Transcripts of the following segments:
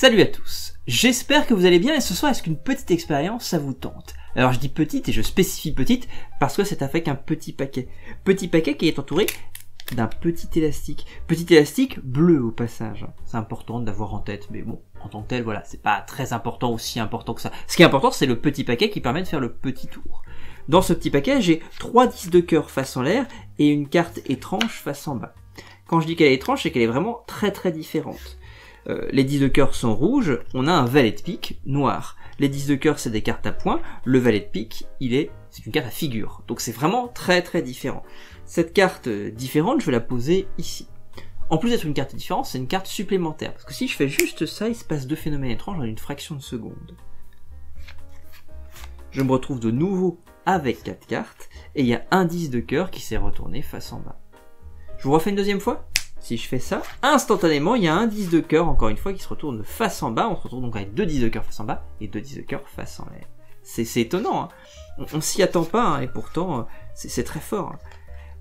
Salut à tous, j'espère que vous allez bien et ce soir est-ce qu'une petite expérience ça vous tente? Alors je dis petite et je spécifie petite parce que c'est avec un petit paquet. Petit paquet qui est entouré d'un petit élastique bleu au passage. C'est important d'avoir en tête, mais bon, en tant que tel, voilà, c'est pas très important, aussi important que ça. Ce qui est important, c'est le petit paquet qui permet de faire le petit tour. Dans ce petit paquet, j'ai 3 10 de cœur face en l'air et une carte étrange face en bas. Quand je dis qu'elle est étrange, c'est qu'elle est vraiment très différente. Les 10 de cœur sont rouges, on a un valet de pique noir. Les 10 de cœur, c'est des cartes à points, le valet de pique, c'est une carte à figure. Donc c'est vraiment très différent. Cette carte différente, je vais la poser ici. En plus d'être une carte différente, c'est une carte supplémentaire. Parce que si je fais juste ça, il se passe deux phénomènes étranges en une fraction de seconde. Je me retrouve de nouveau avec 4 cartes, et il y a un 10 de cœur qui s'est retourné face en bas. Je vous refais une deuxième fois. Si je fais ça, instantanément, il y a un 10 de cœur, encore une fois, qui se retourne face en bas. On se retrouve donc avec 2 10 de cœur face en bas et 2 10 de cœur face en l'air. C'est étonnant, hein. On s'y attend pas, hein, et pourtant, c'est très fort. Hein.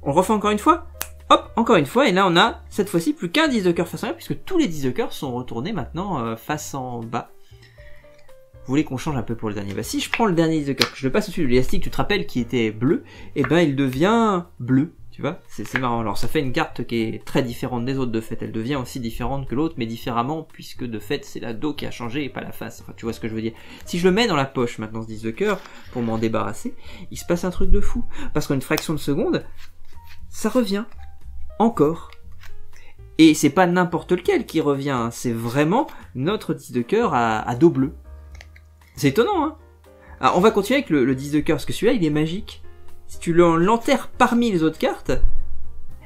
On le refait encore une fois. Hop, encore une fois, et là on a, cette fois-ci, plus qu'un 10 de cœur face en l'air, puisque tous les 10 de cœur sont retournés maintenant face en bas. Vous voulez qu'on change un peu pour le dernier? Bah si je prends le dernier 10 de cœur, que je le passe au-dessus de l'élastique, tu te rappelles, qui était bleu, et ben il devient bleu. Tu vois, c'est marrant. Alors ça fait une carte qui est très différente des autres de fait. Elle devient aussi différente que l'autre, mais différemment, puisque de fait c'est la dos qui a changé et pas la face. Enfin, tu vois ce que je veux dire. Si je le mets dans la poche maintenant ce 10 de cœur, pour m'en débarrasser, il se passe un truc de fou. Parce qu'en une fraction de seconde, ça revient. Encore. Et c'est pas n'importe lequel qui revient, hein. C'est vraiment notre 10 de cœur à dos bleu. C'est étonnant, hein. Alors on va continuer avec le 10 de cœur, parce que celui-là il est magique. Si tu l'enterres parmi les autres cartes,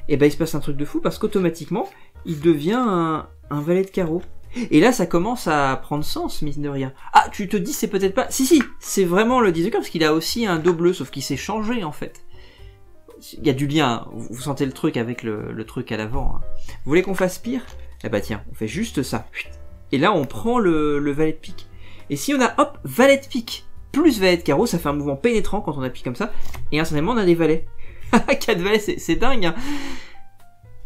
et ben il se passe un truc de fou parce qu'automatiquement, il devient un valet de carreau. Et là, ça commence à prendre sens, mine de rien. Ah, tu te dis, c'est peut-être pas... Si, c'est vraiment le 10 de cœur parce qu'il a aussi un dos bleu, sauf qu'il s'est changé en fait. Il y a du lien, vous sentez le truc avec le truc à l'avant. Hein. Vous voulez qu'on fasse pire? Eh bah tiens, on fait juste ça. Et là, on prend le valet de pique. Et si on a, hop, valet de pique plus valet de carreau, ça fait un mouvement pénétrant quand on appuie comme ça, et instantanément on a des valets. 4 valets, c'est dingue, hein.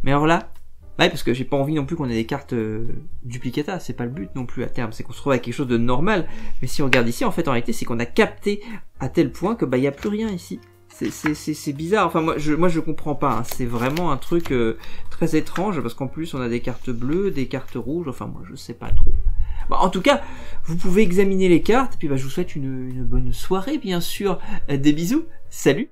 Mais alors là, ouais, parce que j'ai pas envie non plus qu'on ait des cartes duplicata, c'est pas le but non plus à terme, c'est qu'on se trouve avec quelque chose de normal. Mais si on regarde ici, en fait, en réalité, c'est qu'on a capté à tel point que bah y a plus rien ici. C'est bizarre, enfin moi je comprends pas, hein. C'est vraiment un truc très étrange, parce qu'en plus on a des cartes bleues, des cartes rouges, enfin moi je sais pas trop. Bon, en tout cas, vous pouvez examiner les cartes, et puis bah, je vous souhaite une bonne soirée bien sûr, des bisous, salut.